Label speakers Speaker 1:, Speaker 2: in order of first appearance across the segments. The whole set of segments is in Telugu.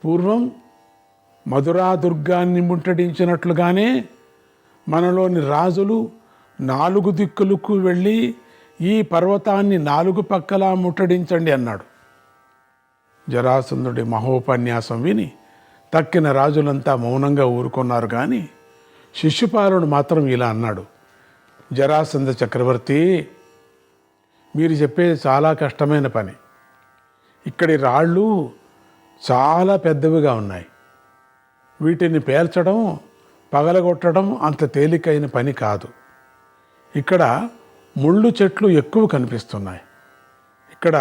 Speaker 1: పూర్వం మధురాదుర్గాన్ని ముట్టడించినట్లుగానే మనలోని రాజులు 4 దిక్కులకు వెళ్ళి ఈ పర్వతాన్ని 4 పక్కలా ముట్టడించండి అన్నాడు. జరాసంధుడి మహోపన్యాసం విని తక్కిన రాజులంతా మౌనంగా ఊరుకున్నారు. కానీ శిశుపాలుడు మాత్రం ఇలా అన్నాడు: జరాసంధ చక్రవర్తి, మీరు చెప్పేది చాలా కష్టమైన పని. ఇక్కడి రాళ్ళు చాలా పెద్దవిగా ఉన్నాయి. వీటిని పేల్చడం, పగలగొట్టడం అంత తేలికైన పని కాదు. ఇక్కడ ముళ్ళు చెట్లు ఎక్కువ కనిపిస్తున్నాయి. ఇక్కడ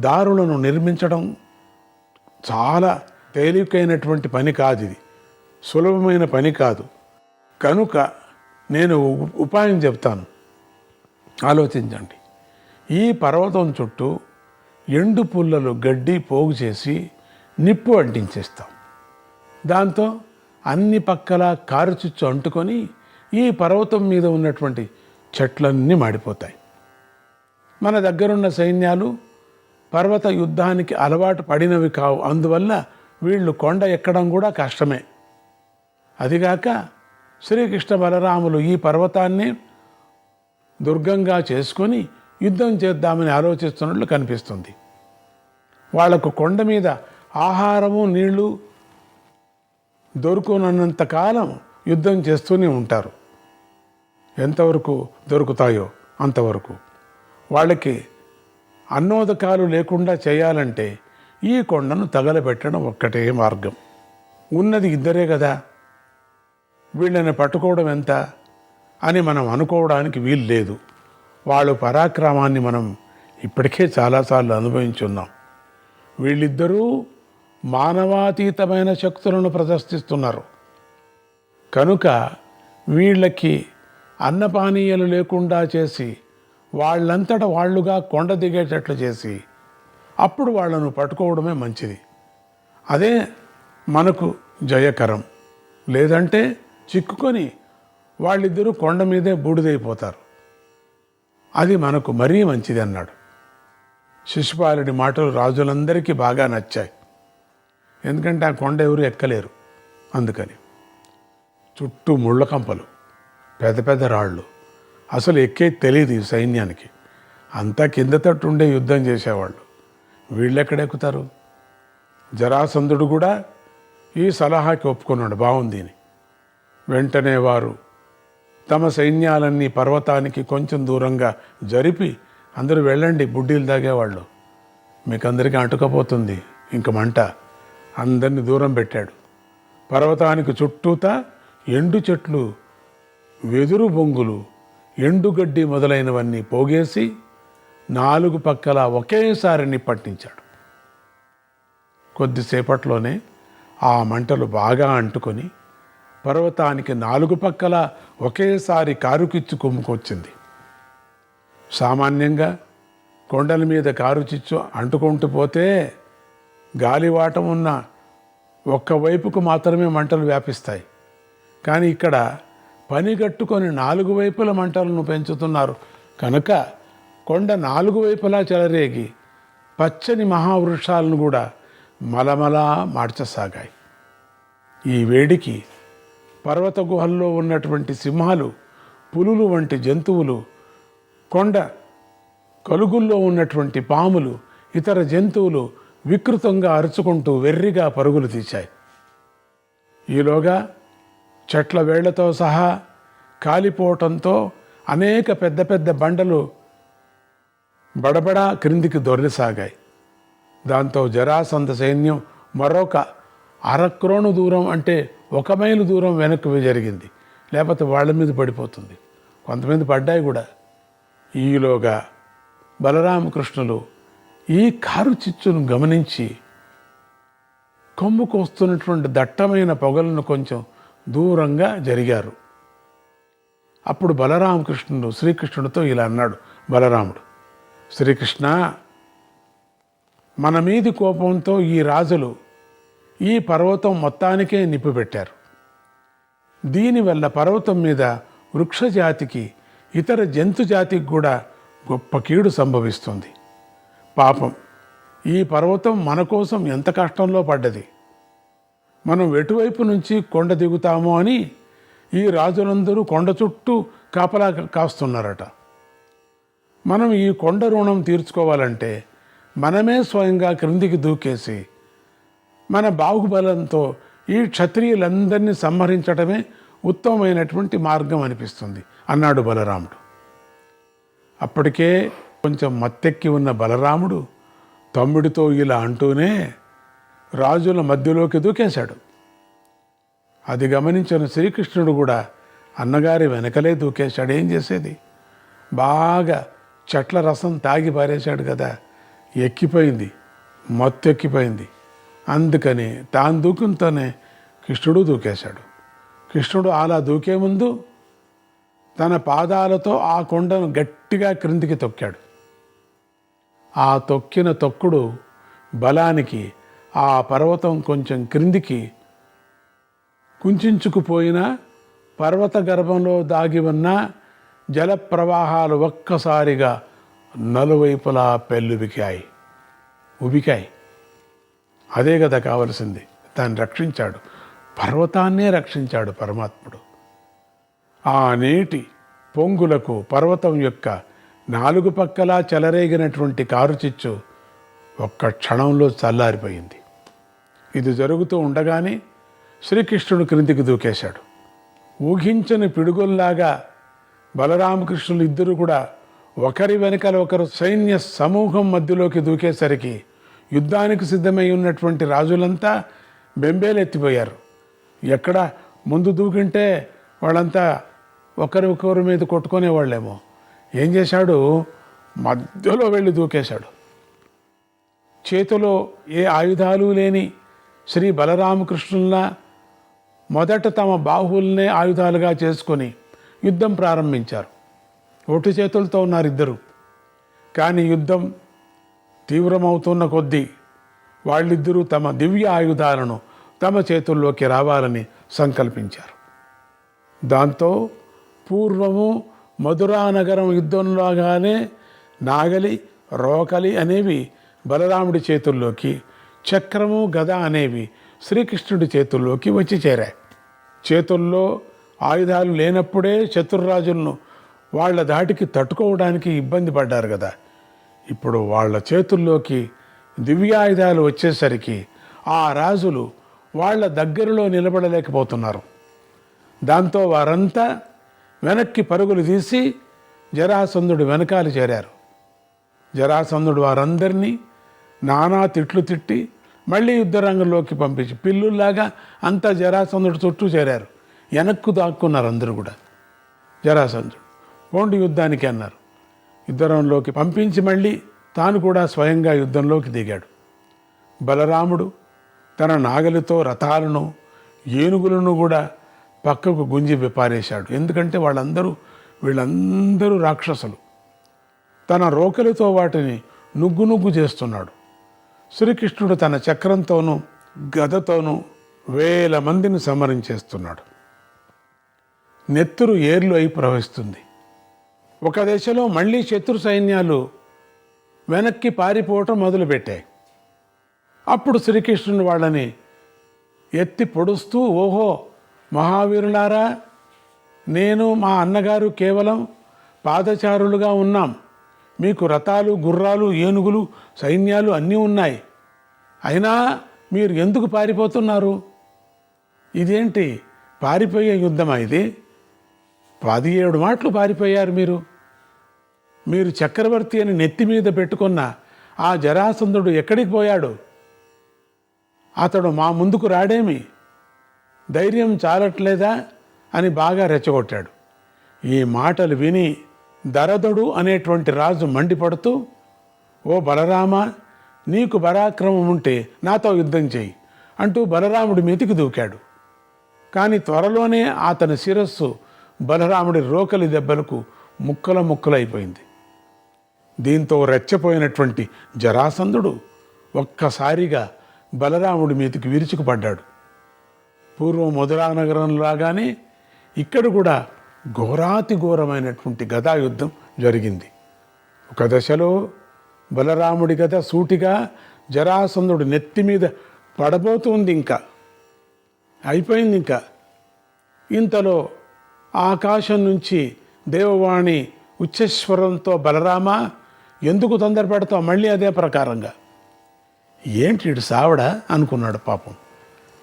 Speaker 1: దారులను నిర్మించడం చాలా తేలికైనటువంటి పని కాదు. ఇది సులభమైన పని కాదు. కనుక నేను ఉపాయం చెప్తాను, ఆలోచించండి. ఈ పర్వతం చుట్టూ ఎండు పుల్లలు గడ్డి పోగు చేసి నిప్పు అంటించేస్తాం. దాంతో అన్ని పక్కల కారుచిచ్చు అంటుకొని ఈ పర్వతం మీద ఉన్నటువంటి చెట్లన్నీ మాడిపోతాయి. మన దగ్గరున్న సైన్యాలు పర్వత యుద్ధానికి అలవాటు పడినవి కావు. అందువల్ల వీళ్ళు కొండ ఎక్కడం కూడా కష్టమే. అదిగాక శ్రీకృష్ణ బలరాములు ఈ పర్వతాన్ని దుర్గంగా చేసుకొని యుద్ధం చేద్దామని ఆలోచిస్తున్నట్లు కనిపిస్తుంది. వాళ్లకు కొండ మీద ఆహారము నీళ్లు దొరుకునంత కాలం యుద్ధం చేస్తూనే ఉంటారు. ఎంతవరకు దొరుకుతాయో అంతవరకు. వాళ్ళకి అన్నోదకాలు లేకుండా చేయాలంటే ఈ కొండను తగలబెట్టడం ఒక్కటే మార్గం. ఉన్నది ఇద్దరే కదా, వీళ్ళని పట్టుకోవడం ఎంత అని మనం అనుకోవడానికి వీలు లేదు. వాళ్ళ పరాక్రమాన్ని మనం ఇప్పటికే చాలాసార్లు అనుభవించున్నాం. వీళ్ళిద్దరూ మానవాతీతమైన శక్తులను ప్రదర్శిస్తున్నారు. కనుక వీళ్ళకి అన్నపానీయాలు లేకుండా చేసి వాళ్ళంతట వాళ్ళుగా కొండ దిగేటట్లు చేసి అప్పుడు వాళ్ళను పట్టుకోవడమే మంచిది. అదే మనకు జయకరం. లేదంటే చిక్కుకొని వాళ్ళిద్దరూ కొండ మీదే బూడిదైపోతారు. అది మనకు మరీ మంచిది అన్నాడు. శిశుపాలుడి మాటలు రాజులందరికీ బాగా నచ్చాయి. ఎందుకంటే ఆ కొండ ఎవరు ఎక్కలేరు. అందుకని చుట్టూ ముళ్ళ కంపలు, పెద్ద పెద్ద రాళ్ళు, అసలు ఎక్కేది తెలియదు ఈ సైన్యానికి. అంతా కింద తట్టు ఉండే యుద్ధం చేసేవాళ్ళు. వీళ్ళెక్కడెక్కుతారు? జరాసంధుడు కూడా ఈ సలహాకి ఒప్పుకున్నాడు, బాగుంది అని. వెంటనే వారు తమ సైన్యాలన్నీ పర్వతానికి కొంచెం దూరంగా జరిపి, అందరూ వెళ్ళండి, బుడ్డీలు తాగేవాళ్ళు, మీకు అందరికీ అంటుకపోతుంది ఇంక మంట, అందరినీ దూరం పెట్టాడు. పర్వతానికి చుట్టూతా ఎండు చెట్లు, వెదురు బొంగులు, ఎండుగడ్డి మొదలైనవన్నీ పోగేసి 4 పక్కల ఒకేసారి నిప్పట్టించాడు. కొద్దిసేపట్లోనే ఆ మంటలు బాగా అంటుకొని పర్వతానికి 4 పక్కల ఒకేసారి కారుకిచ్చు కొమ్ముకొచ్చింది. సామాన్యంగా కొండల మీద కారుచిచ్చు అంటుకుంటూ పోతే గాలివాటం ఉన్న ఒక్కవైపుకు మాత్రమే మంటలు వ్యాపిస్తాయి. కానీ ఇక్కడ పనిగట్టుకొని 4 వైపుల మంటలను పెంచుతున్నారు. కనుక కొండ 4 వైపులా చెలరేగి పచ్చని మహావృక్షాలను కూడా మలమలా మార్చసాగాయి. ఈ వేడికి పర్వత గుహల్లో ఉన్నటువంటి సింహాలు, పులులు వంటి జంతువులు, కొండ కలుగుల్లో ఉన్నటువంటి పాములు, ఇతర జంతువులు వికృతంగా అరుచుకుంటూ వెర్రిగా పరుగులు తీశాయి. ఈలోగా చెట్ల వేళ్లతో సహా కాలిపోవటంతో అనేక పెద్ద పెద్ద బండలు బడబడా క్రిందికి దొర్లిసాగాయి. దాంతో జరాసంధ సైన్యం మరొక అరక్రోణు దూరం, అంటే 1 మైలు దూరం వెనక్కి జరిగింది. లేకపోతే వాళ్ళ మీద పడిపోతుంది. కొంతమంది పడ్డాయి కూడా. ఈలోగా బలరామకృష్ణులు ఈ కారు చిచ్చును గమనించి కొమ్ముకు వస్తున్నటువంటి దట్టమైన పొగలను కొంచెం దూరంగా జరిగారు. అప్పుడు బలరామకృష్ణుడు శ్రీకృష్ణుడితో ఇలా అన్నాడు. బలరాముడు, శ్రీకృష్ణ, మన మీది కోపంతో ఈ రాజులు ఈ పర్వతం మొత్తానికే నిప్పు పెట్టారు. దీనివల్ల పర్వతం మీద వృక్షజాతికి, ఇతర జంతు జాతికి కూడా గొప్ప కీడు సంభవిస్తుంది. పాపం, ఈ పర్వతం మన కోసం ఎంత కష్టంలో పడ్డది. మనం ఎటువైపు నుంచి కొండ దిగుతామో అని ఈ రాజులందరూ కొండ చుట్టూ కాపలా కాస్తున్నారట. మనం ఈ కొండ రుణం తీర్చుకోవాలంటే మనమే స్వయంగా క్రిందికి దూకేసి మన బాహుబలంతో ఈ క్షత్రియులందరినీ సంహరించడమే ఉత్తమమైనటువంటి మార్గం అనిపిస్తుంది అన్నాడు బలరాముడు. అప్పటికే కొంచెం మత్తెక్కి ఉన్న బలరాముడు తమ్ముడితో ఇలా అంటూనే రాజుల మధ్యలోకి దూకేశాడు. అది గమనించిన శ్రీకృష్ణుడు కూడా అన్నగారి వెనకలే దూకేశాడు. ఏం చేసేది, బాగా చెట్ల రసం తాగి పారేశాడు కదా, ఎక్కిపోయింది, మత్తు ఎక్కిపోయింది. అందుకని తాను దూకుతోనే కృష్ణుడు దూకేశాడు. కృష్ణుడు అలా దూకే ముందు తన పాదాలతో ఆ కొండను గట్టిగా క్రిందికి తొక్కాడు. ఆ తొక్కిన తొక్కుడు బలానికి ఆ పర్వతం కొంచెం క్రిందికి కుంచుకుపోయిన పర్వత గర్భంలో దాగి ఉన్న జల ప్రవాహాలు ఒక్కసారిగా నలువైపులా పెళ్ళుబికాయి, ఉబికాయి. అదే కదా కావలసింది. దాన్ని రక్షించాడు, పర్వతాన్నే రక్షించాడు పరమాత్ముడు. ఆ నీటి పొంగులకు పర్వతం యొక్క 4 పక్కలా చెలరేగినటువంటి కారుచిచ్చు ఒక్క క్షణంలో చల్లారిపోయింది. ఇది జరుగుతూ ఉండగానే శ్రీకృష్ణుడు క్రిందికి దూకేశాడు. ఊహించని పిడుగుల్లాగా బలరామకృష్ణులు ఇద్దరు కూడా ఒకరి వెనకాల ఒకరు సైన్య సమూహం మధ్యలోకి దూకేసరికి యుద్ధానికి సిద్ధమై ఉన్నటువంటి రాజులంతా బెంబేలెత్తిపోయారు. ఎక్కడ ముందు దూకింటే వాళ్ళంతా ఒకరి మీద కొట్టుకునేవాళ్ళేమో. ఏం చేశాడు, మధ్యలో వెళ్ళి దూకేశాడు. చేతిలో ఏ ఆయుధాలు లేని శ్రీ బలరామకృష్ణుల్లా మొదట తమ బాహువుల్నే ఆయుధాలుగా చేసుకొని యుద్ధం ప్రారంభించారు. ఒట్టి చేతులతో ఉన్నారు ఇద్దరు. కానీ యుద్ధం తీవ్రమవుతున్న కొద్దీ వాళ్ళిద్దరూ తమ దివ్య ఆయుధాలను తమ చేతుల్లోకి రావాలని సంకల్పించారు. దాంతో పూర్వము మధురానగరం యుద్ధంలోగానే నాగలి, రోకలి అనేవి బలరాముడి చేతుల్లోకి, చక్రము, గద అనేవి శ్రీకృష్ణుడి చేతుల్లోకి వచ్చి చేరాయి. చేతుల్లో ఆయుధాలు లేనప్పుడే శత్రురాజులను వాళ్ళ దాటికి తట్టుకోవడానికి ఇబ్బంది పడ్డారు కదా. ఇప్పుడు వాళ్ళ చేతుల్లోకి దివ్యాయుధాలు వచ్చేసరికి ఆ రాజులు వాళ్ళ దగ్గరలో నిలబడలేకపోతున్నారు. దాంతో వారంతా వెనక్కి పరుగులు తీసి జరాసంధుడు వెనకాల చేరారు. జరాసంధుడు వారందరినీ నానా తిట్లు తిట్టి మళ్ళీ యుద్ధరంగంలోకి పంపించి పిల్లుల్లాగా అంతా జరాసంధుడు చుట్టూ చేరారు. వెనక్కు దాక్కున్నారు అందరూ కూడా. జరాసంధుడు పోండి యుద్ధానికి అన్నారు. యుద్ధరంలోకి పంపించి మళ్ళీ తాను కూడా స్వయంగా యుద్ధంలోకి దిగాడు. బలరాముడు తన నాగలితో రథాలను, ఏనుగులను కూడా పక్కకు గుంజి విపారేశాడు. ఎందుకంటే వీళ్ళందరూ రాక్షసులు. తన రోకలితో వాటిని నుగ్గు చేస్తున్నాడు. శ్రీకృష్ణుడు తన చక్రంతోనూ గదతోనూ 1000 మందిని సంహరించేస్తున్నాడు. నెత్తురు ఏర్లు అయి ప్రవహిస్తుంది. ఒక దశలో మళ్ళీ శత్రు సైన్యాలు వెనక్కి పారిపోవటం మొదలుపెట్టాయి. అప్పుడు శ్రీకృష్ణుడు వాళ్ళని ఎత్తి పొడుస్తూ, ఓహో మహావీరులారా, నేను మా అన్నగారు కేవలం పాదచారులుగా ఉన్నాం. మీకు రథాలు, గుర్రాలు, ఏనుగులు, సైన్యాలు అన్నీ ఉన్నాయి. అయినా మీరు ఎందుకు పారిపోతున్నారు? ఇదేంటి పారిపోయే యుద్ధమా ఇది? 17 మాటలు పారిపోయారు మీరు చక్రవర్తి అని నెత్తి మీద పెట్టుకున్న ఆ జరాసంధుడు ఎక్కడికి పోయాడు? అతడు మా ముందుకు రాడేమి? ధైర్యం చాలట్లేదా అని బాగా రెచ్చగొట్టాడు. ఈ మాటలు విని దరదుడు అనేటువంటి రాజు మండిపడుతూ, ఓ బలరామ, నీకు పరాక్రమం ఉంటే నాతో యుద్ధం చేయి అంటూ బలరాముడి మీదికి దూకాడు. కానీ త్వరలోనే అతని శిరస్సు బలరాముడి రోకలి దెబ్బలకు ముక్కలైపోయింది. దీంతో రెచ్చపోయినటువంటి జరాసంధుడు ఒక్కసారిగా బలరాముడి మీదకి విరుచుకుపడ్డాడు. పూర్వం మధురానగరంలాగానే ఇక్కడ కూడా ఘోరాతి ఘోరమైనటువంటి గదాయుద్ధం జరిగింది. ఒక దశలో బలరాముడి గద సూటిగా జరాసంధుడి నెత్తి మీద పడబోతుంది. ఇంకా అయిపోయింది ఇంకా. ఇంతలో ఆకాశం నుంచి దేవవాణి ఉచ్చస్వరంతో, బలరామా ఎందుకు తొందరపడతావు, మళ్ళీ అదే ప్రకారంగా. ఏంటి ఇటు సావడా అనుకున్నాడు పాపం.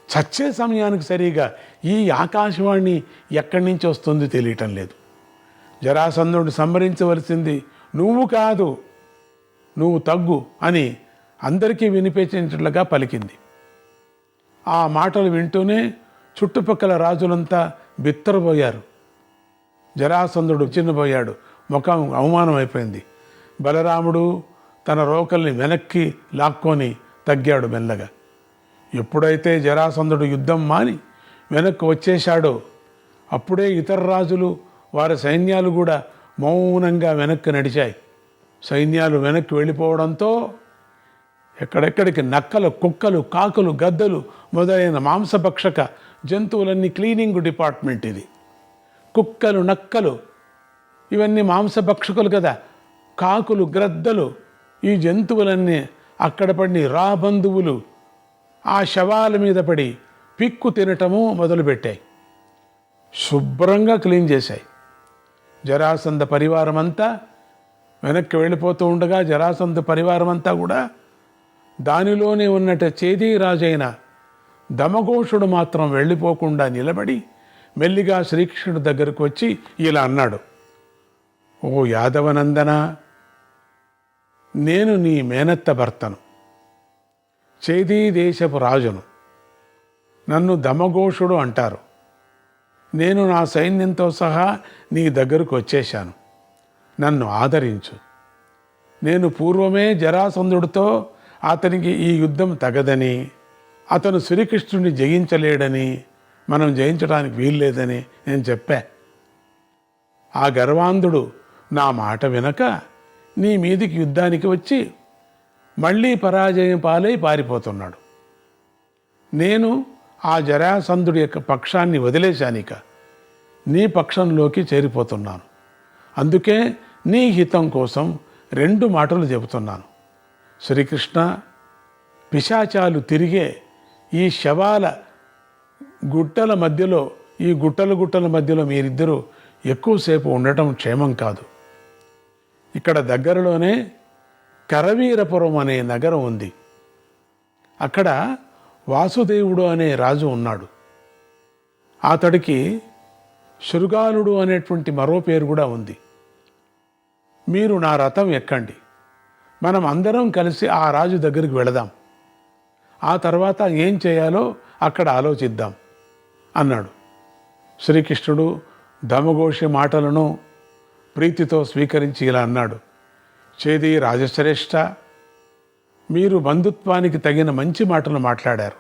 Speaker 1: చచ్చే సమయానికి సరిగా ఈ ఆకాశవాణి ఎక్కడి నుంచి వస్తుంది తెలియటం లేదు. జరాసంధుడు సంహరించవలసింది నువ్వు కాదు, నువ్వు తగ్గు అని అందరికీ వినిపించేట్లుగా పలికింది. ఆ మాటలు వింటూనే చుట్టుపక్కల రాజులంతా బిత్తరపోయారు. జరాసంధుడు చిన్నపోయాడు, ముఖం అవమానం అయిపోయింది. బలరాముడు తన రోకల్ని వెనక్కి లాక్కొని తగ్గాడు మెల్లగా. ఎప్పుడైతే జరాసంధుడు యుద్ధం మాని వెనక్కి వచ్చేశాడో అప్పుడే ఇతర రాజులు, వారి సైన్యాలు కూడా మౌనంగా వెనక్కి నడిచాయి. సైన్యాలు వెనక్కి వెళ్ళిపోవడంతో ఎక్కడెక్కడికి నక్కలు, కుక్కలు, కాకులు, గద్దలు మొదలైన మాంసభక్షక జంతువులన్నీ, క్లీనింగ్ డిపార్ట్మెంట్ ఇది. కుక్కలు, నక్కలు ఇవన్నీ మాంసభక్షకులు కదా, కాకులు, గ్రద్దలు, ఈ జంతువులన్నీ అక్కడ పడి రాబంధువులు ఆ శవాల మీద పడి పిక్కు తినటము మొదలుపెట్టాయి. శుభ్రంగా క్లీన్ చేశాయి. జరాసంధ పరివారం అంతా వెనక్కి వెళ్ళిపోతూ ఉండగా జరాసంధ పరివారం అంతా కూడా దానిలోనే ఉన్నట్టు చేదీ రాజైన దమఘోషుడు మాత్రం వెళ్ళిపోకుండా నిలబడి మెల్లిగా శ్రీకృష్ణుడి దగ్గరకు వచ్చి ఇలా అన్నాడు, ఓ యాదవనందన, నేను నీ మేనత్త భర్తను, చేదీ దేశపు రాజును. నన్ను దమఘోషుడు అంటారు. నేను నా సైన్యంతో సహా నీ దగ్గరకు వచ్చేశాను. నన్ను ఆదరించు. నేను పూర్వమే జరాసంధుడితో అతనికి ఈ యుద్ధం తగదని, అతను శ్రీకృష్ణుడిని జయించలేడని, మనం జయించడానికి వీల్లేదని నేను చెప్పా. ఆ గర్వాంధుడు నా మాట వినక నీ మీదికి యుద్ధానికి వచ్చి మళ్ళీ పరాజయం పాలై పారిపోతున్నాడు. నేను ఆ జరాసంధుడి యొక్క పక్షాన్ని వదిలేశానిక నీ పక్షంలోకి చేరిపోతున్నాను. అందుకే నీ హితం కోసం 2 మాటలు చెబుతున్నాను. శ్రీకృష్ణ, పిశాచాలు తిరిగే ఈ శవాల గుట్టల మధ్యలో, ఈ గుట్టల మధ్యలో మీరిద్దరూ ఎక్కువసేపు ఉండటం క్షేమం కాదు. ఇక్కడ దగ్గరలోనే కరవీరపురం అనే నగరం ఉంది. అక్కడ వాసుదేవుడు అనే రాజు ఉన్నాడు. అతడికి శృగాలుడు అనేటువంటి మరో పేరు కూడా ఉంది. మీరు నా రథం ఎక్కండి, మనం అందరం కలిసి ఆ రాజు దగ్గరికి వెళదాం. ఆ తర్వాత ఏం చేయాలో అక్కడ ఆలోచిద్దాం అన్నాడు. శ్రీకృష్ణుడు దమఘోషి మాటలను ప్రీతితో స్వీకరించి ఇలా అన్నాడు, చేదీ రాజశ్రేష్ఠ, మీరు బంధుత్వానికి తగిన మంచి మాటలు మాట్లాడారు.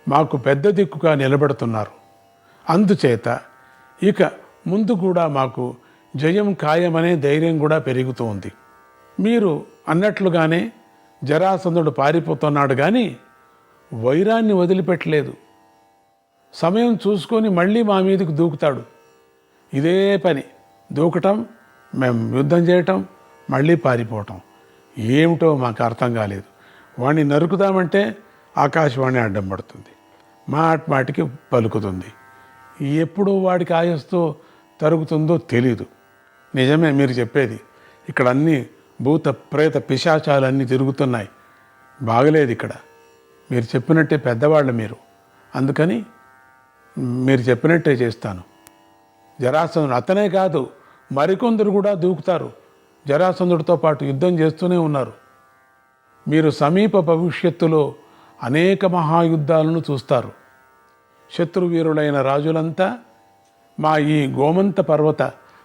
Speaker 1: మాకు పెద్ద దిక్కుగా నిలబడుతున్నారు. అందుచేత ఇక ముందు కూడా మాకు జయం ఖాయమనే ధైర్యం కూడా పెరుగుతూ ఉంది. మీరు అన్నట్లుగానే జరాసంధుడు పారిపోతున్నాడు కానీ వైరాన్ని వదిలిపెట్టలేదు. సమయం చూసుకొని మళ్ళీ మా మీదకి దూకుతాడు. ఇదే పని, దూకటం, మేము యుద్ధం చేయటం, మళ్ళీ పారిపోవటం. ఏమిటో మాకు అర్థం కాలేదు. వాణ్ణి నరుకుదామంటే ఆకాశవాణి అడ్డం పడుతుంది, మాటికి పలుకుతుంది. ఎప్పుడు వాడికి ఆయస్తో తరుగుతుందో తెలీదు. నిజమే మీరు చెప్పేది, ఇక్కడ అన్నీ భూత ప్రేత పిశాచాలన్నీ తిరుగుతున్నాయి. బాగలేదు ఇక్కడ. మీరు చెప్పినట్టే పెద్దవాళ్ళు మీరు, అందుకని మీరు చెప్పినట్టే చేస్తాను. జరాసంధుడు అతనే కాదు, మరికొందరు కూడా దూకుతారు. జరాసంధుడితో పాటు యుద్ధం చేస్తూనే ఉన్నారు. మీరు సమీప భవిష్యత్తులో అనేక మహాయుద్ధాలను చూస్తారు. శత్రువీరులైన రాజులంతా మా ఈ గోమంత పర్వత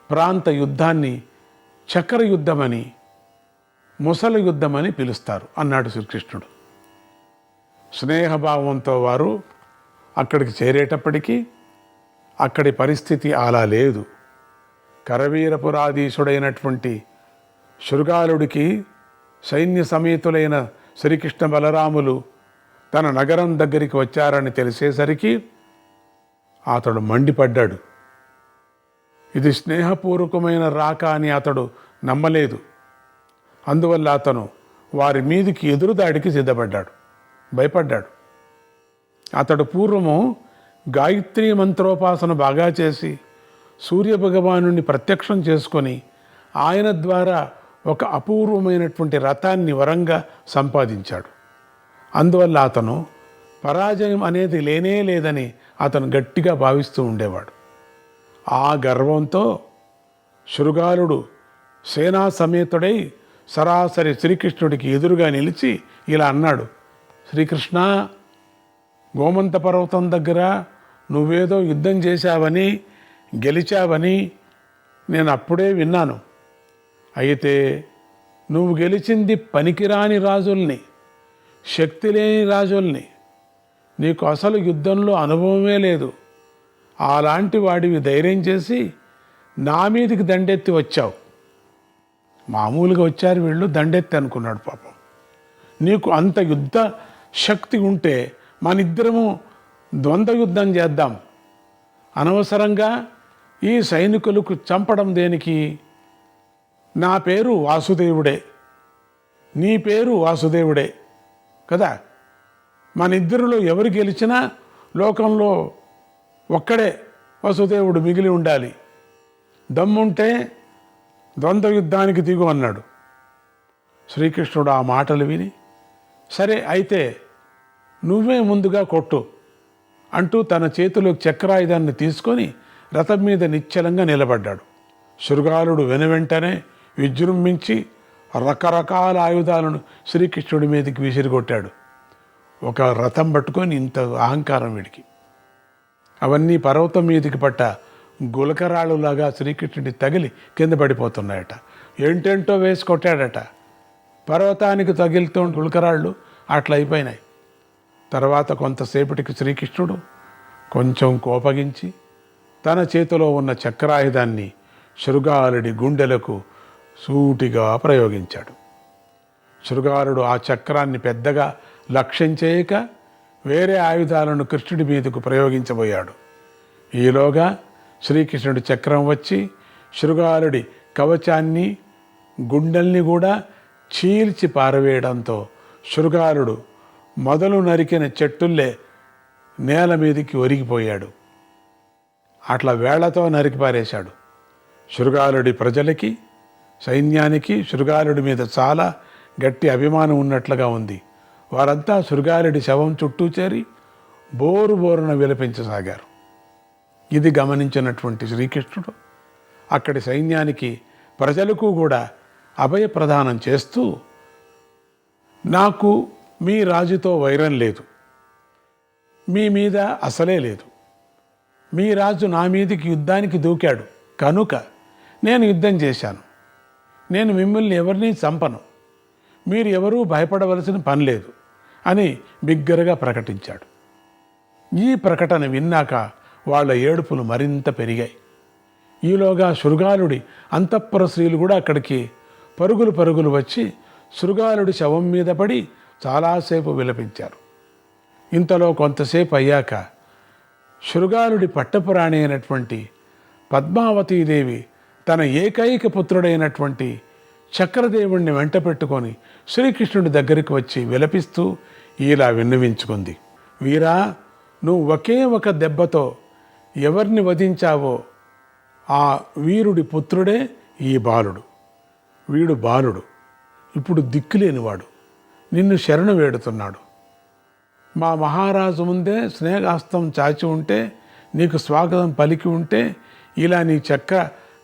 Speaker 1: ప్రాంత యుద్ధాన్ని చక్ర యుద్ధమని, ముసల యుద్ధమని పిలుస్తారు అన్నాడు శ్రీకృష్ణుడు. స్నేహభావంతో వారు అక్కడికి చేరేటప్పటికీ అక్కడి పరిస్థితి అలా లేదు. కరవీరపురాధీశుడైనటువంటి శృగాలుడికి సైన్య సమేతులైన శ్రీకృష్ణ బలరాములు తన నగరం దగ్గరికి వచ్చారని తెలిసేసరికి అతడు మండిపడ్డాడు. ఇది స్నేహపూర్వకమైన రాక అని అతడు నమ్మలేదు. అందువల్ల అతను వారి మీదికి ఎదురుదాడికి సిద్ధపడ్డాడు, భయపడ్డాడు. అతడు పూర్వము గాయత్రీ మంత్రోపాసన బాగా చేసి సూర్యభగవానుని ప్రత్యక్షం చేసుకొని ఆయన ద్వారా ఒక అపూర్వమైనటువంటి రథాన్ని వరంగా సంపాదించాడు. అందువల్ల అతను పరాజయం అనేది లేనే లేదని అతను గట్టిగా భావిస్తూ ఉండేవాడు. ఆ గర్వంతో శృగాలుడు సేనా సమేతుడై సరాసరి శ్రీకృష్ణుడికి ఎదురుగా నిలిచి ఇలా అన్నాడు, శ్రీకృష్ణ, గోమంత పర్వతం దగ్గర నువ్వేదో యుద్ధం చేశావని, గెలిచావని నేను అప్పుడే విన్నాను. అయితే నువ్వు గెలిచింది పనికిరాని రాజుల్ని, శక్తి లేని రాజుల్ని, నీకు అసలు యుద్ధంలో అనుభవమే లేదు. అలాంటి వాడివి ధైర్యం చేసి నా మీదికి దండెత్తి వచ్చావు. మామూలుగా వచ్చారు వీళ్ళు, దండెత్తి అనుకున్నాడు పాపం. నీకు అంత యుద్ధ శక్తి ఉంటే మనిద్దరము ద్వంద్వ యుద్ధం చేద్దాం. అనవసరంగా ఈ సైనికులకు చంపడం దేనికి? నా పేరు వాసుదేవుడే, నీ పేరు వాసుదేవుడే కదా. మనిద్దరిలో ఎవరు గెలిచినా లోకంలో ఒక్కడే వసుదేవుడు మిగిలి ఉండాలి. దమ్ముంటే ద్వంద్వ యుద్ధానికి దిగు అన్నాడు. శ్రీకృష్ణుడు ఆ మాటలు విని, సరే అయితే నువ్వే ముందుగా కొట్టు అంటూ తన చేతిలోకి చక్రాయుధాన్ని తీసుకొని రథం మీద నిశ్చలంగా నిలబడ్డాడు. శృగాలుడు వెనువెంటనే విజృంభించి రకరకాల ఆయుధాలను శ్రీకృష్ణుడి మీదకి విసిరికొట్టాడు. ఒక రథం పట్టుకొని ఇంత అహంకారం వీడికి. అవన్నీ పర్వతం మీదకి పట్ట గులకరాళ్ళులాగా శ్రీకృష్ణుడి తగిలి కింద పడిపోతున్నాయట. ఏంటేంటో వేసి కొట్టాడట. పర్వతానికి తగిలితో గులకరాళ్ళు అట్లా అయిపోయినాయి. తర్వాత కొంతసేపటికి శ్రీకృష్ణుడు కొంచెం కోపగించి తన చేతిలో ఉన్న చక్రాయుధాన్ని శృగాలుడి గుండెలకు సూటిగా ప్రయోగించాడు. శృగాలుడు ఆ చక్రాన్ని పెద్దగా లక్ష్యం చేయక వేరే ఆయుధాలను కృష్ణుడి మీదకు ప్రయోగించబోయాడు. ఈలోగా శ్రీకృష్ణుడి చక్రం వచ్చి శృగాలుడి కవచాన్ని, గుండెల్ని కూడా చీల్చి పారవేయడంతో శృగాలుడు మొదలు నరికిన చెట్టుల్లే నేల మీదకి ఒరిగిపోయాడు. అట్లా వేళ్లతో నరికి పారేశాడు. శృగాలుడి ప్రజలకి, సైన్యానికి శృగాలుడి మీద చాలా గట్టి అభిమానం ఉన్నట్లుగా ఉంది. వారంతా శృగాలుడి శవం చుట్టూ చేరి బోరు బోరున విలపించసాగారు. ఇది గమనించినటువంటి శ్రీకృష్ణుడు అక్కడి సైన్యానికి, ప్రజలకు కూడా అభయ ప్రదానం చేస్తూ, నాకు మీ రాజుతో వైరం లేదు, మీ మీద అసలే లేదు. మీ రాజు నా మీదికి యుద్ధానికి దూకాడు కనుక నేను యుద్ధం చేశాను. నేను మిమ్మల్ని ఎవరిని చంపను, మీరు ఎవరూ భయపడవలసిన పని లేదు అని బిగ్గరగా ప్రకటించాడు. ఈ ప్రకటన విన్నాక వాళ్ళ ఏడుపులు మరింత పెరిగాయి. ఈలోగా శృగాలుడి అంతఃపుర స్త్రీలు కూడా అక్కడికి పరుగులు పరుగులు వచ్చి శృగాలుడి శవం మీద పడి చాలాసేపు విలపించారు. ఇంతలో కొంతసేపు అయ్యాక శృగాలుడి పట్టపురాణి అయినటువంటి పద్మావతీదేవి తన ఏకైక పుత్రుడైనటువంటి చక్రదేవుణ్ణి వెంట పెట్టుకొని శ్రీకృష్ణుడి దగ్గరికి వచ్చి విలపిస్తూ ఇలా విన్నవించుకుంది, వీరా, నువ్వు ఒకే ఒక దెబ్బతో ఎవరిని వధించావో ఆ వీరుడి పుత్రుడే ఈ బాలుడు. వీడు బాలుడు, ఇప్పుడు దిక్కులేనివాడు, నిన్ను శరణు వేడుతున్నాడు. మా మహారాజు ముందే స్నేహాస్తం చాచి ఉంటే, నీకు స్వాగతం పలికి ఉంటే ఇలా నీ చక్ర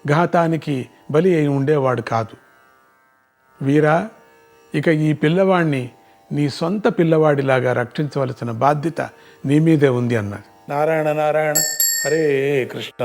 Speaker 1: ఘాతానికి బలి అయి ఉండేవాడు కాదు. వీరా, ఇక ఈ పిల్లవాడిని నీ సొంత పిల్లవాడిలాగా రక్షించవలసిన బాధ్యత నీ మీదే ఉంది అన్నది. నారాయణ నారాయణ, హరే కృష్ణ.